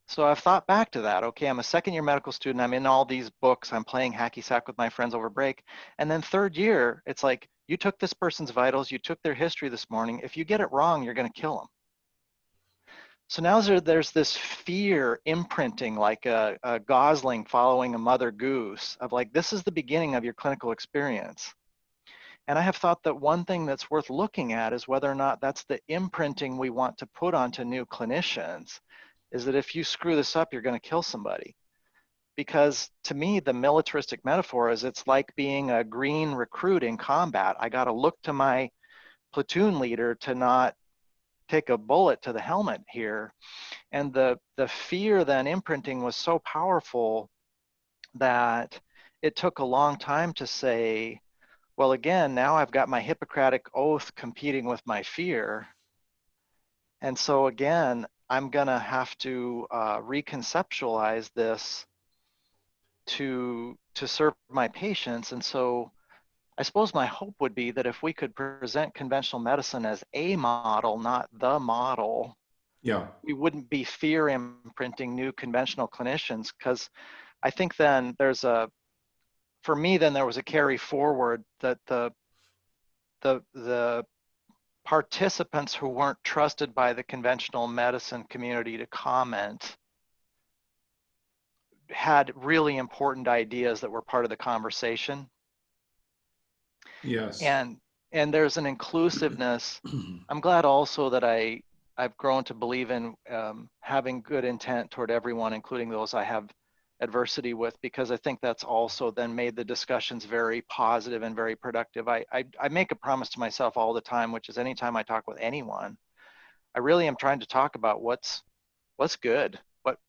So I've thought back to that. Okay, I'm a second year medical student. I'm in all these books. I'm playing hacky sack with my friends over break. And then third year, it's like, you took this person's vitals, you took their history this morning. If you get it wrong, you're going to kill them. So now there's this fear imprinting, like a gosling following a mother goose, of like, this is the beginning of your clinical experience. And I have thought that one thing that's worth looking at is whether or not that's the imprinting we want to put onto new clinicians, is that if you screw this up, you're going to kill somebody. Because to me, the militaristic metaphor is, it's like being a green recruit in combat. I got to look to my platoon leader to not take a bullet to the helmet here. And the fear then imprinting was so powerful that it took a long time to say, well, again, now I've got my Hippocratic oath competing with my fear. And so again, I'm gonna have to reconceptualize this to serve my patients. And so I suppose my hope would be that if we could present conventional medicine as a model, not the model, Yeah. we wouldn't be fear imprinting new conventional clinicians. Because I think then for me, then there was a carry forward that the participants who weren't trusted by the conventional medicine community to comment had really important ideas that were part of the conversation. Yes. And there's an inclusiveness. I'm glad also that I've grown to believe in having good intent toward everyone, including those I have adversity with, because I think that's also then made the discussions very positive and very productive. I make a promise to myself all the time, which is anytime I talk with anyone, I really am trying to talk about what's good,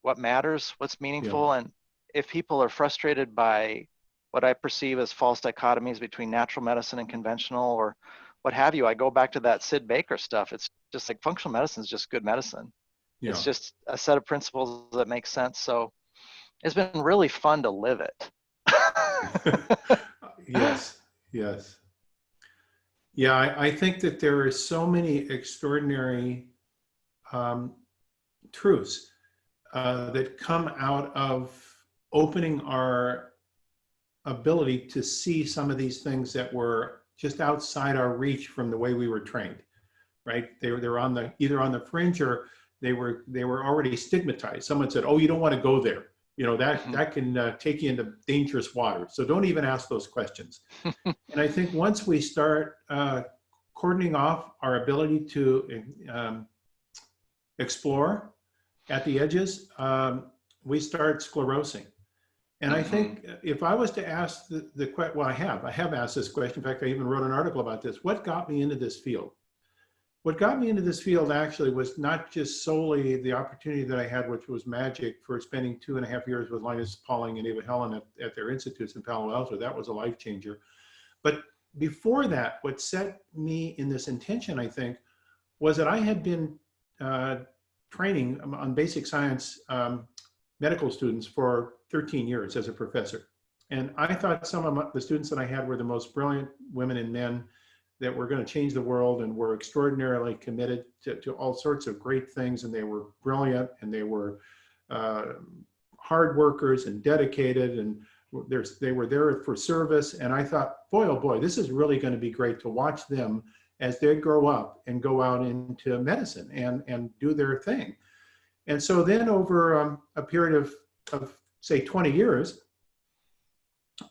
what matters, what's meaningful. Yeah. And if people are frustrated by what I perceive as false dichotomies between natural medicine and conventional, or what have you, I go back to that Sid Baker stuff. It's just like, functional medicine is just good medicine. Yeah. It's just a set of principles that make sense. So it's been really fun to live it. Yes. Yes. Yeah, I think that there are so many extraordinary truths that come out of opening our ability to see some of these things that were just outside our reach from the way we were trained, right? They were on either on the fringe, or they were already stigmatized. Someone said, "Oh, you don't want to go there. You know, that can take you into dangerous water. So don't even ask those questions." And I think once we start cordoning off our ability to explore at the edges, we start sclerosing. And I think if I was to ask the question, well, I have asked this question. In fact, I even wrote an article about this. What got me into this field? What got me into this field actually was not just solely the opportunity that I had, which was magic, for spending 2.5 years with Linus Pauling and Eva Helen at their institutes in Palo Alto. That was a life changer. But before that, what set me in this intention, I think, was that I had been training on basic science medical students for 13 years as a professor. And I thought some of the students that I had were the most brilliant women and men that were going to change the world, and were extraordinarily committed to all sorts of great things. And they were brilliant, and they were hard workers and dedicated, and they were there for service. And I thought, boy, oh boy, this is really going to be great to watch them as they grow up and go out into medicine and do their thing. And so then over a period of say 20 years,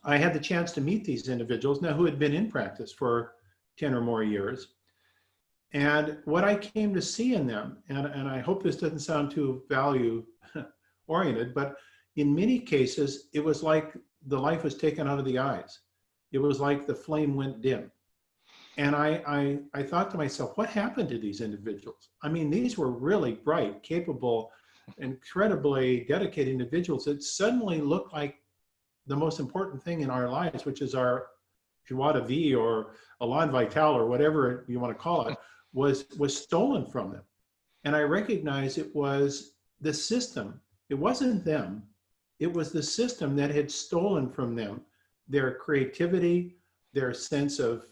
I had the chance to meet these individuals now who had been in practice for 10 or more years. And what I came to see in them, and I hope this doesn't sound too value oriented, but in many cases, it was like the life was taken out of the eyes. It was like the flame went dim. And I thought to myself, what happened to these individuals? I mean, these were really bright, capable, incredibly dedicated individuals that suddenly looked like the most important thing in our lives, which is our joie de vie or elan vital or whatever you want to call it, was stolen from them. And I recognized it was the system. It wasn't them. It was the system that had stolen from them their creativity, their sense of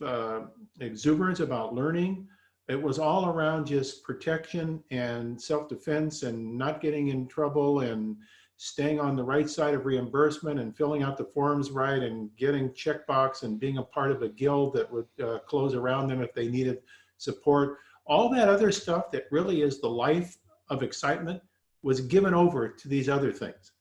exuberance about learning. It was all around just protection and self-defense and not getting in trouble and staying on the right side of reimbursement and filling out the forms right and getting checkbox and being a part of a guild that would close around them if they needed support. All that other stuff that really is the life of excitement was given over to these other things.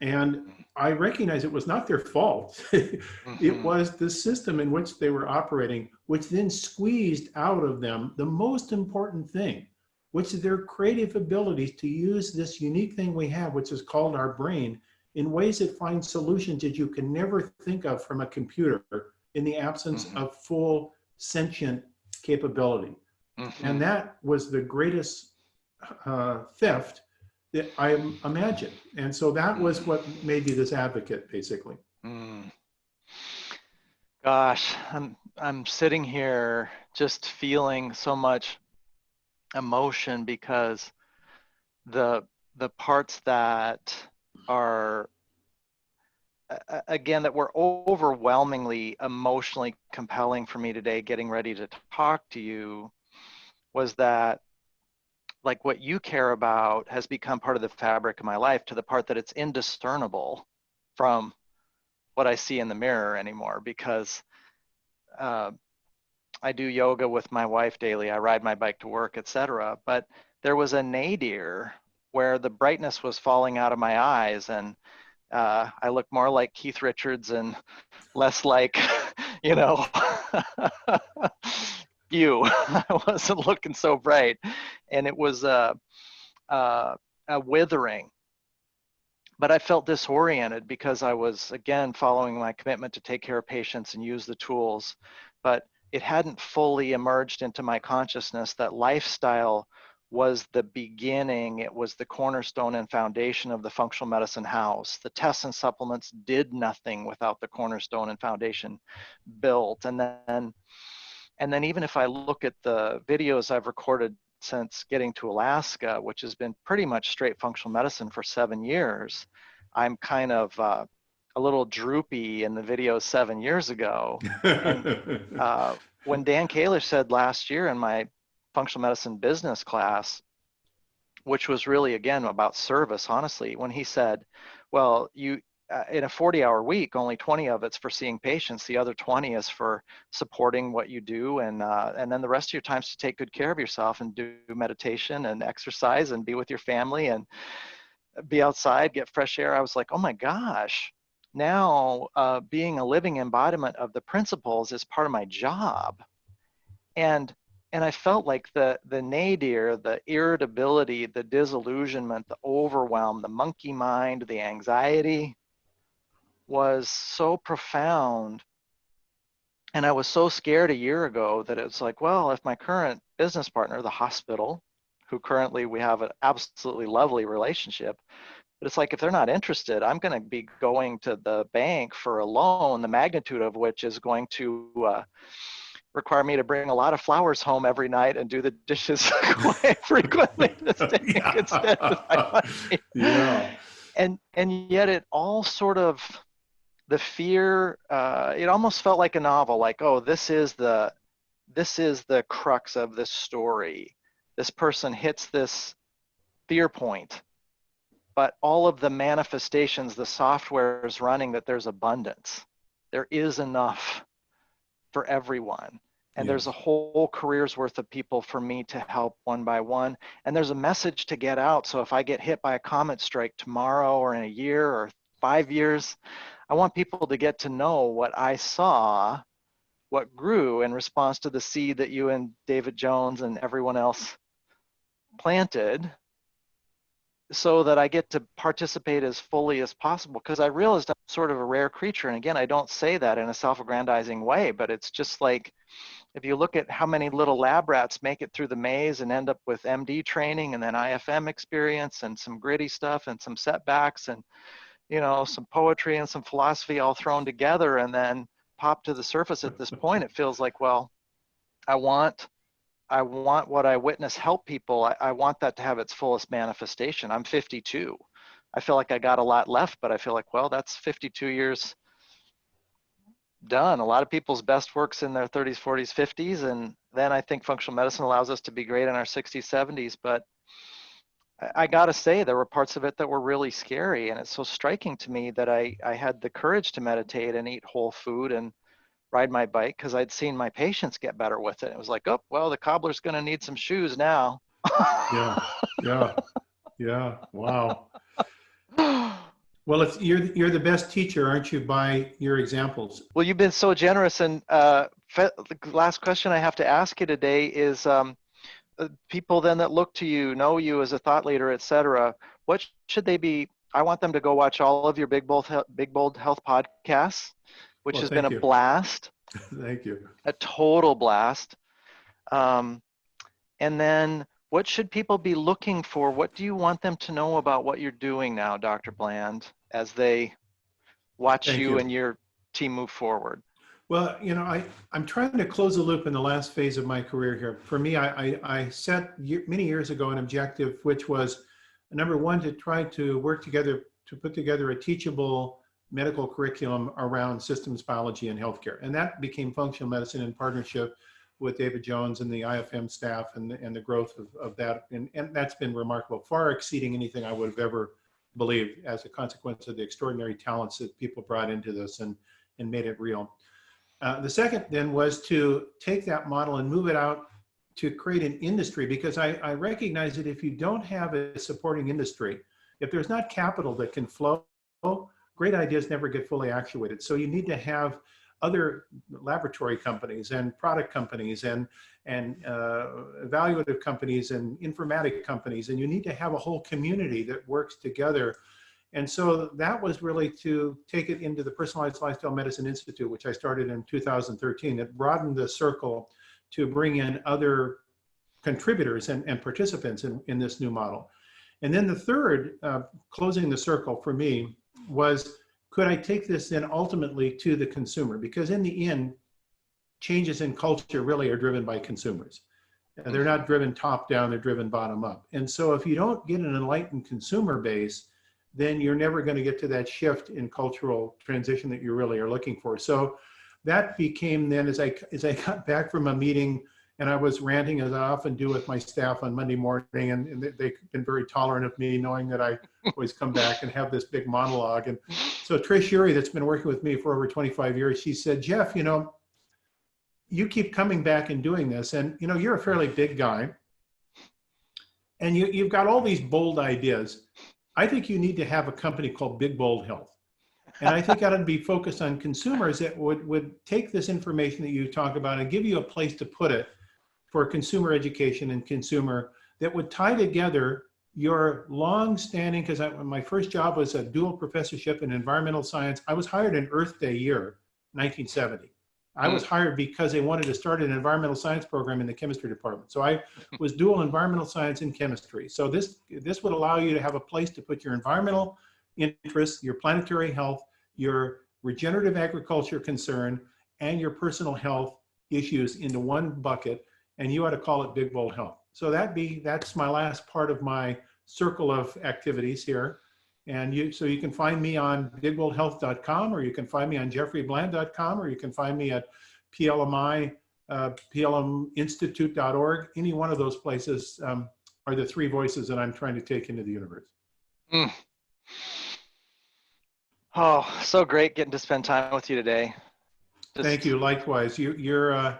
And I recognize it was not their fault. It was the system in which they were operating, which then squeezed out of them the most important thing, which is their creative abilities to use this unique thing we have, which is called our brain, in ways that find solutions that you can never think of from a computer in the absence of full sentient capability. And that was the greatest theft that I imagined. And so that was what made me this advocate, basically. Gosh, I'm sitting here just feeling so much emotion because the parts that are again that were overwhelmingly emotionally compelling for me today getting ready to talk to you was that like what you care about has become part of the fabric of my life to the part that it's indiscernible from what I see in the mirror anymore, because I do yoga with my wife daily, I ride my bike to work, etc. But there was a nadir where the brightness was falling out of my eyes, and I look more like Keith Richards and less like, you know, you. I wasn't looking so bright, and it was a withering. But I felt disoriented because I was, again, following my commitment to take care of patients and use the tools, but it hadn't fully emerged into my consciousness that lifestyle was the beginning. It was the cornerstone and foundation of the functional medicine house. The tests and supplements did nothing without the cornerstone and foundation built. And then even if I look at the videos I've recorded since getting to Alaska, which has been pretty much straight functional medicine for 7 years, I'm kind of a little droopy in the videos 7 years ago. And when Dan Kalish said last year in my functional medicine business class, which was really, again, about service, honestly, when he said, well, you in a 40-hour week, only 20 of it's for seeing patients. The other 20 is for supporting what you do. And then the rest of your time is to take good care of yourself and do meditation and exercise and be with your family and be outside, get fresh air. I was like, oh my gosh, now being a living embodiment of the principles is part of my job. And I felt like the nadir, the irritability, the disillusionment, the overwhelm, the monkey mind, the anxiety was so profound. And I was so scared a year ago that it's like, well, if my current business partner, the hospital, who currently we have an absolutely lovely relationship, but it's like, if they're not interested, I'm going to be going to the bank for a loan, the magnitude of which is going to require me to bring a lot of flowers home every night and do the dishes quite frequently instead of my money. Yeah. And yet it all sort of, the fear, it almost felt like a novel, like, oh, this is the crux of this story. This person hits this fear point, but all of the manifestations, the software is running that there's abundance. There is enough for everyone. And there's a whole career's worth of people for me to help one by one. And there's a message to get out. So if I get hit by a comet strike tomorrow or in a year or 5 years, I want people to get to know what I saw, what grew in response to the seed that you and David Jones and everyone else planted, so that I get to participate as fully as possible, because I realized I'm sort of a rare creature. And again, I don't say that in a self-aggrandizing way, but it's just like, if you look at how many little lab rats make it through the maze and end up with MD training and then IFM experience and some gritty stuff and some setbacks and, you know, some poetry and some philosophy all thrown together and then pop to the surface at this point, it feels like, well, I want what I witness help people. I want that to have its fullest manifestation. I'm 52. I feel like I got a lot left, but I feel like, well, that's 52 years done. A lot of people's best work's in their 30s, 40s, 50s. And then I think functional medicine allows us to be great in our 60s, 70s. But I gotta say, there were parts of it that were really scary. And it's so striking to me that I had the courage to meditate and eat whole food and ride my bike, because I'd seen my patients get better with it. It was like, oh, well, the cobbler's going to need some shoes now. Yeah, yeah, yeah. Wow. Well, you're the best teacher, aren't you, by your examples? Well, you've been so generous. And the last question I have to ask you today is, people then that look to you, know you as a thought leader, et cetera, what should they be? I want them to go watch all of your Big Bold Health podcasts, which has been a blast. Thank you. A total blast. And then what should people be looking for? What do you want them to know about what you're doing now, Dr. Bland, as they watch you and your team move forward? Well, you know, I'm trying to close the loop in the last phase of my career here. For me, I set many years ago an objective, which was, number one, to try to work together to put together a teachable medical curriculum around systems biology and healthcare. And that became functional medicine in partnership with David Jones and the IFM staff and the growth of that. And that's been remarkable, far exceeding anything I would have ever believed as a consequence of the extraordinary talents that people brought into this and made it real. The second then was to take that model and move it out to create an industry, because I recognize that if you don't have a supporting industry, if there's not capital that can flow, great ideas never get fully actuated. So you need to have other laboratory companies and product companies and evaluative companies and informatic companies, and you need to have a whole community that works together. And so that was really to take it into the Personalized Lifestyle Medicine Institute, which I started in 2013. It broadened the circle to bring in other contributors and participants in this new model. And then the third, closing the circle for me, was, could I take this then ultimately to the consumer? Because in the end, changes in culture really are driven by consumers. They're not driven top down, they're driven bottom up. And so if you don't get an enlightened consumer base, then you're never going to get to that shift in cultural transition that you really are looking for. So that became then, as I got back from a meeting, and I was ranting, as I often do with my staff on Monday morning, and they've been very tolerant of me, knowing that I always come back and have this big monologue. And so Trish Uri, that's been working with me for over 25 years, she said, Jeff, you know, you keep coming back and doing this, and you know, you're a fairly big guy, and you've got all these bold ideas. I think you need to have a company called Big Bold Health. And I think that would be focused on consumers that would take this information that you talk about and give you a place to put it for consumer education and consumer, that would tie together your long-standing, because my first job was a dual professorship in environmental science. I was hired in Earth Day year, 1970. I was hired because they wanted to start an environmental science program in the chemistry department. So I was dual environmental science and chemistry. So this would allow you to have a place to put your environmental interests, your planetary health, your regenerative agriculture concern, and your personal health issues into one bucket, and you ought to call it Big Bold Health. So that's my last part of my circle of activities here. And so you can find me on bigboldhealth.com, or you can find me on jeffreybland.com, or you can find me at PLMI, plminstitute.org. Any one of those places are the three voices that I'm trying to take into the universe. Oh, so great getting to spend time with you today. Thank you. Likewise, you're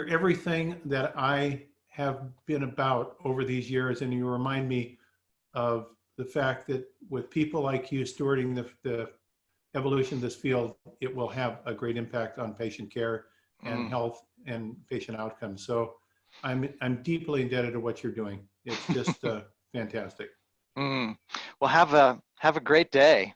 everything that I have been about over these years, and you remind me of the fact that with people like you stewarding the evolution of this field, it will have a great impact on patient care and health and patient outcomes. So I'm deeply indebted to what you're doing. It's just fantastic. Mm. Well, have a great day.